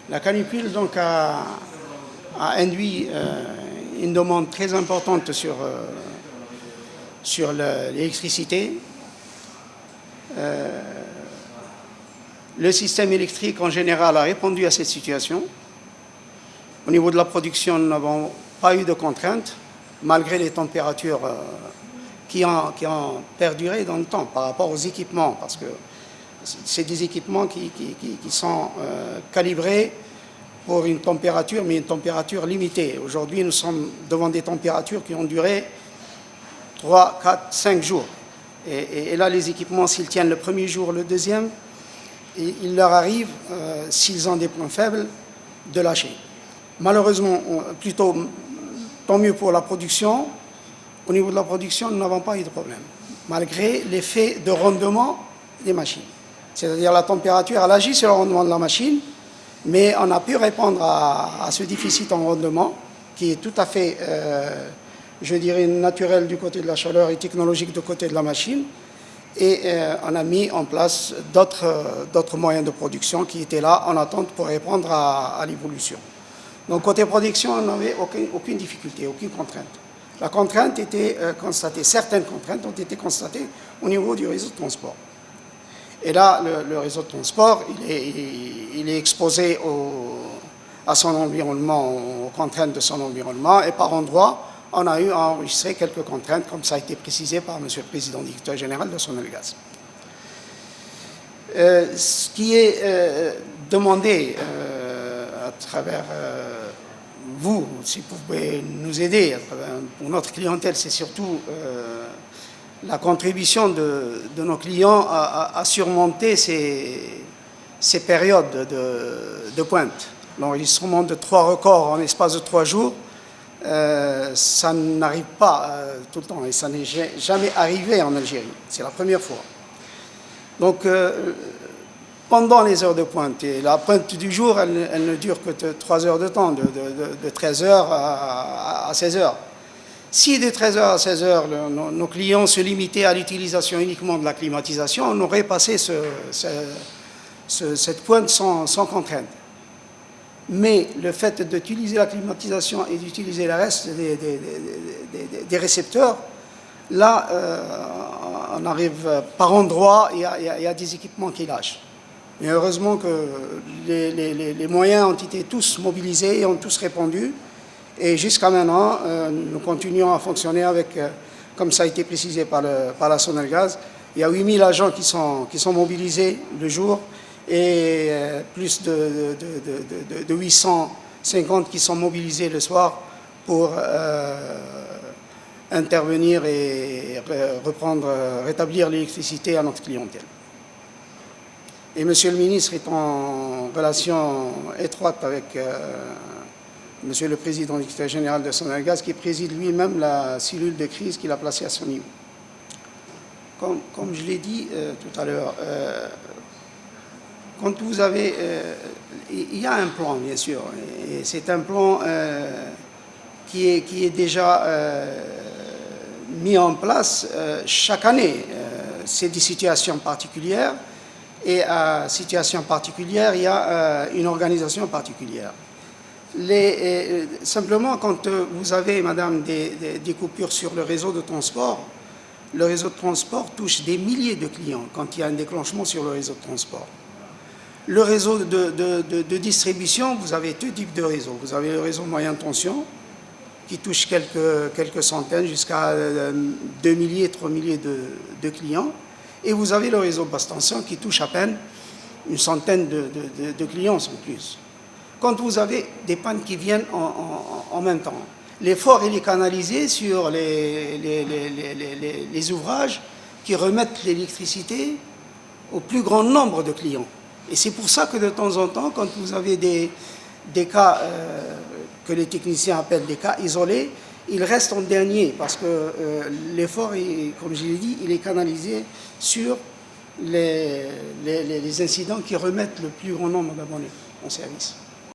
La canicule donc, a induit une demande très importante sur l'électricité. Le système électrique en général a répondu à cette situation. Au niveau de la production, nous n'avons pas eu de contraintes, malgré les températures qui ont perduré dans le temps par rapport aux équipements, parce que c'est des équipements qui sont calibrés pour une température, mais une température limitée. Aujourd'hui, nous sommes devant des températures qui ont duré 3, 4, 5 jours. Et là, les équipements, s'ils tiennent le premier jour, le deuxième, il leur arrive, s'ils ont des points faibles, de lâcher. Malheureusement, plutôt, tant mieux pour la production. Au niveau de la production, nous n'avons pas eu de problème, malgré l'effet de rendement des machines. C'est-à-dire la température, elle agit sur le rendement de la machine, mais on a pu répondre à ce déficit en rendement, qui est tout à fait, je dirais, naturel du côté de la chaleur et technologique du côté de la machine. Et on a mis en place d'autres moyens de production qui étaient là en attente pour répondre à l'évolution. Donc côté production, on n'avait aucune difficulté, aucune contrainte. La contrainte était constatée, certaines contraintes ont été constatées au niveau du réseau de transport. Et là, le réseau de transport, il est exposé à son environnement, aux contraintes de son environnement, et par endroits, on a eu à enregistrer quelques contraintes, comme ça a été précisé par M. le Président directeur général de Sonelgaz. Ce qui est demandé à travers vous, si vous pouvez nous aider, pour notre clientèle, c'est surtout la contribution de nos clients à surmonter ces périodes de pointe. L'enregistrement de 3 records en l'espace de 3 jours, ça n'arrive pas tout le temps et ça n'est jamais arrivé en Algérie. C'est la première fois. Donc, pendant les heures de pointe, et la pointe du jour, elle ne dure que 3 heures de temps, de 13 heures à 16 heures. Si de 13 heures à 16 heures, nos clients se limitaient à l'utilisation uniquement de la climatisation, on aurait passé cette pointe sans contrainte. Mais le fait d'utiliser la climatisation et d'utiliser le reste des récepteurs, là, on arrive par endroits, il y a des équipements qui lâchent. Mais heureusement que les moyens ont été tous mobilisés et ont tous répondu. Et jusqu'à maintenant, nous continuons à fonctionner avec, comme ça a été précisé par la Sonelgaz, il y a 8000 agents qui sont mobilisés le jour, et plus de 850 qui sont mobilisés le soir pour intervenir et rétablir l'électricité à notre clientèle. Et Monsieur le ministre est en relation étroite avec Monsieur le Président directeur général de Sonelgaz, qui préside lui-même la cellule de crise qu'il a placée à son niveau. Comme je l'ai dit tout à l'heure, quand vous avez... il y a un plan, bien sûr, et c'est un plan qui est déjà mis en place chaque année. C'est des situations particulières, et à situation particulière, il y a une organisation particulière. Simplement, quand vous avez, madame, des coupures sur le réseau de transport, le réseau de transport touche des milliers de clients quand il y a un déclenchement sur le réseau de transport. Le réseau de distribution, vous avez deux types de réseaux. Vous avez le réseau moyenne tension, qui touche quelques centaines, jusqu'à 2 milliers, 3 milliers de clients. Et vous avez le réseau basse tension, qui touche à peine une centaine de clients, sans plus. Quand vous avez des pannes qui viennent en même temps, l'effort il est canalisé sur les ouvrages qui remettent l'électricité au plus grand nombre de clients. Et c'est pour ça que de temps en temps, quand vous avez des cas que les techniciens appellent des cas isolés, ils restent en dernier parce que l'effort, comme je l'ai dit, il est canalisé sur les incidents qui remettent le plus grand nombre d'abonnés en service.